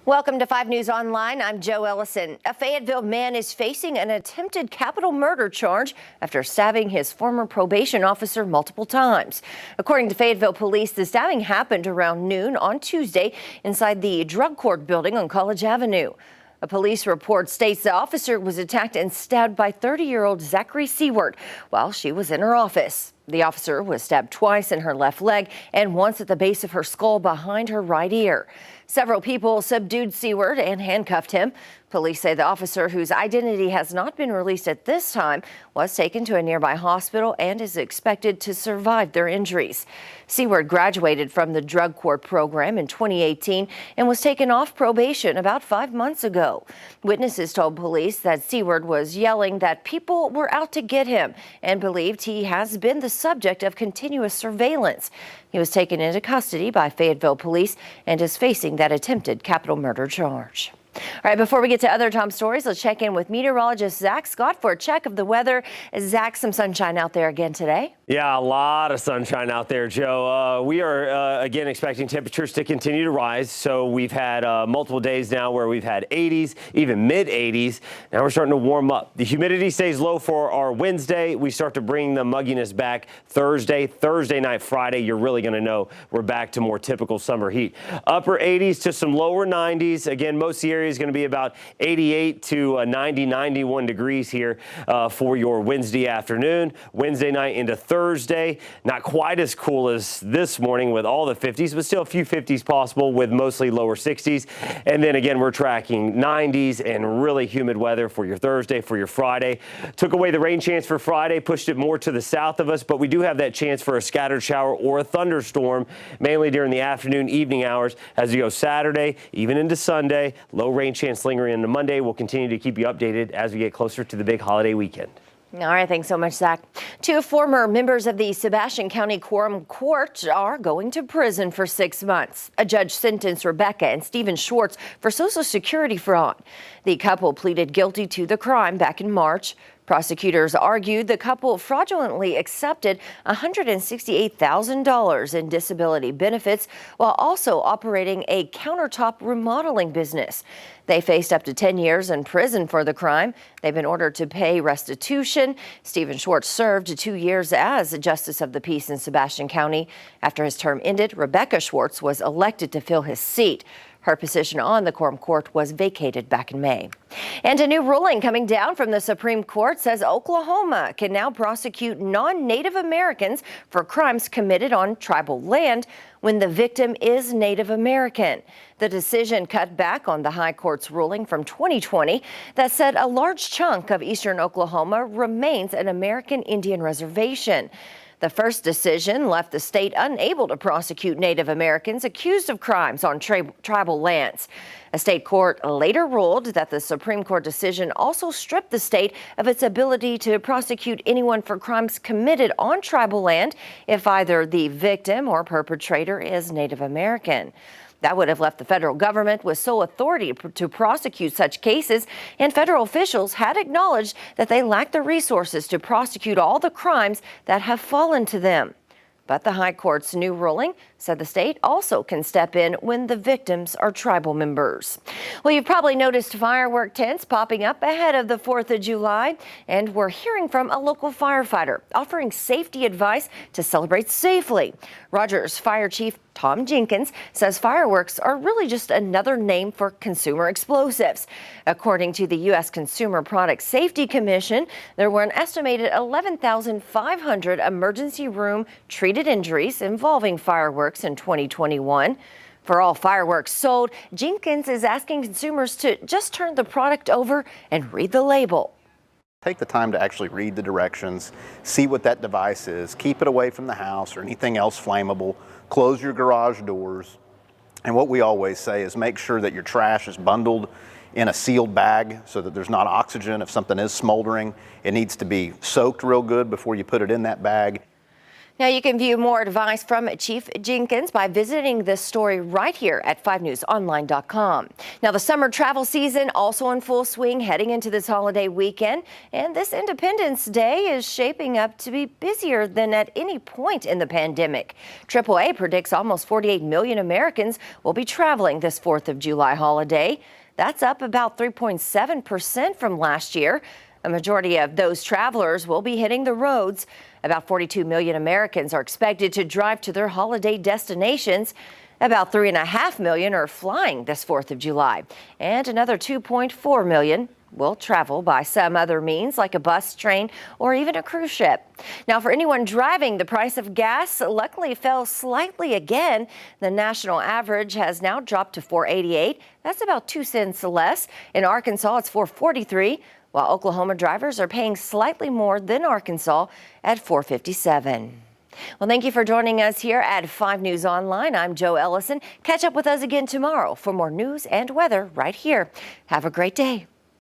Welcome to 5 News Online. I'm Joe Ellison. A Fayetteville man is facing an attempted capital murder charge after stabbing his former probation officer multiple times. According to Fayetteville police, the stabbing happened around noon on Tuesday inside the drug court building on College Avenue. A police report states the officer was attacked and stabbed by 30-year-old Zachary Seward while she was in her office. The officer was stabbed twice in her left leg and once at the base of her skull behind her right ear. Several people subdued Seward and handcuffed him. Police say the officer, whose identity has not been released at this time, was taken to a nearby hospital and is expected to survive their injuries. Seward graduated from the drug court program in 2018 and was taken off probation about 5 months ago. Witnesses told police that Seward was yelling that people were out to get him and believed he has been the subject of continuous surveillance. He was taken into custody by Fayetteville police and is facing that attempted capital murder charge. All right, before we get to other top stories, let's check in with meteorologist Zach Scott for a check of the weather. Zach, some sunshine out there again today. Yeah, a lot of sunshine out there, Joe. We are, again, expecting temperatures to continue to rise. So we've had multiple days now where we've had 80s, even mid-80s. Now we're starting to warm up. The humidity stays low for our Wednesday. We start to bring the mugginess back Thursday night, Friday. You're really going to know we're back to more typical summer heat. Upper 80s to some lower 90s. Again, most of the area is going to be about 88 to 90, 91 degrees here for your Wednesday afternoon. Wednesday night into Thursday, not quite as cool as this morning with all the 50s, but still a few 50s possible with mostly lower 60s. And then again, we're tracking 90s and really humid weather for your Thursday, for your Friday. Took away the rain chance for Friday, pushed it more to the south of us, but we do have that chance for a scattered shower or a thunderstorm, mainly during the afternoon, evening hours as you go Saturday, even into Sunday. Low rain chance lingering into Monday. We'll continue to keep you updated as we get closer to the big holiday weekend. All right, thanks so much, Zach. 2 former members of the Sebastian County Quorum Court are going to prison for 6 months. A judge sentenced Rebecca and Stephen Schwartz for Social Security fraud. The couple pleaded guilty to the crime back in March. Prosecutors argued the couple fraudulently accepted $168,000 in disability benefits while also operating a countertop remodeling business. They faced up to 10 years in prison for the crime. They've been ordered to pay restitution. Stephen Schwartz served 2 years as a Justice of the Peace in Sebastian County. After his term ended, Rebecca Schwartz was elected to fill his seat. Her position on the Quorum Court was vacated back in May. And a new ruling coming down from the Supreme Court says Oklahoma can now prosecute non-Native Americans for crimes committed on tribal land when the victim is Native American. The decision cut back on the High Court's ruling from 2020 that said a large chunk of eastern Oklahoma remains an American Indian reservation. The first decision left the state unable to prosecute Native Americans accused of crimes on tribal lands. A state court later ruled that the Supreme Court decision also stripped the state of its ability to prosecute anyone for crimes committed on tribal land if either the victim or perpetrator is Native American. That would have left the federal government with sole authority to prosecute such cases, and federal officials had acknowledged that they lack the resources to prosecute all the crimes that have fallen to them. But the High Court's new ruling said the state also can step in when the victims are tribal members. Well, you've probably noticed firework tents popping up ahead of the 4th of July, and we're hearing from a local firefighter offering safety advice to celebrate safely. Rogers Fire Chief Tom Jenkins says fireworks are really just another name for consumer explosives. According to the U.S. Consumer Product Safety Commission, there were an estimated 11,500 emergency room treated injuries involving fireworks in 2021. For all fireworks sold, Jenkins is asking consumers to just turn the product over and read the label. Take the time to actually read the directions, see what that device is, keep it away from the house or anything else flammable, close your garage doors, and what we always say is make sure that your trash is bundled in a sealed bag so that there's not oxygen. If something is smoldering, it needs to be soaked real good before you put it in that bag. Now you can view more advice from Chief Jenkins by visiting this story right here at 5newsonline.com. Now the summer travel season also in full swing heading into this holiday weekend, and this Independence Day is shaping up to be busier than at any point in the pandemic. AAA predicts almost 48 million Americans will be traveling this 4th of July holiday. That's up about 3.7% from last year. A majority of those travelers will be hitting the roads. About 42 million Americans are expected to drive to their holiday destinations. About 3.5 million are flying this 4th of July. And another 2.4 million will travel by some other means like a bus, train, or even a cruise ship. Now, for anyone driving, the price of gas luckily fell slightly again. The national average has now dropped to $4.88. That's about 2 cents less. In Arkansas, it's $4.43. While Oklahoma drivers are paying slightly more than Arkansas at $4.57. Well, thank you for joining us here at 5 News Online. I'm Joe Ellison. Catch up with us again tomorrow for more news and weather right here. Have a great day.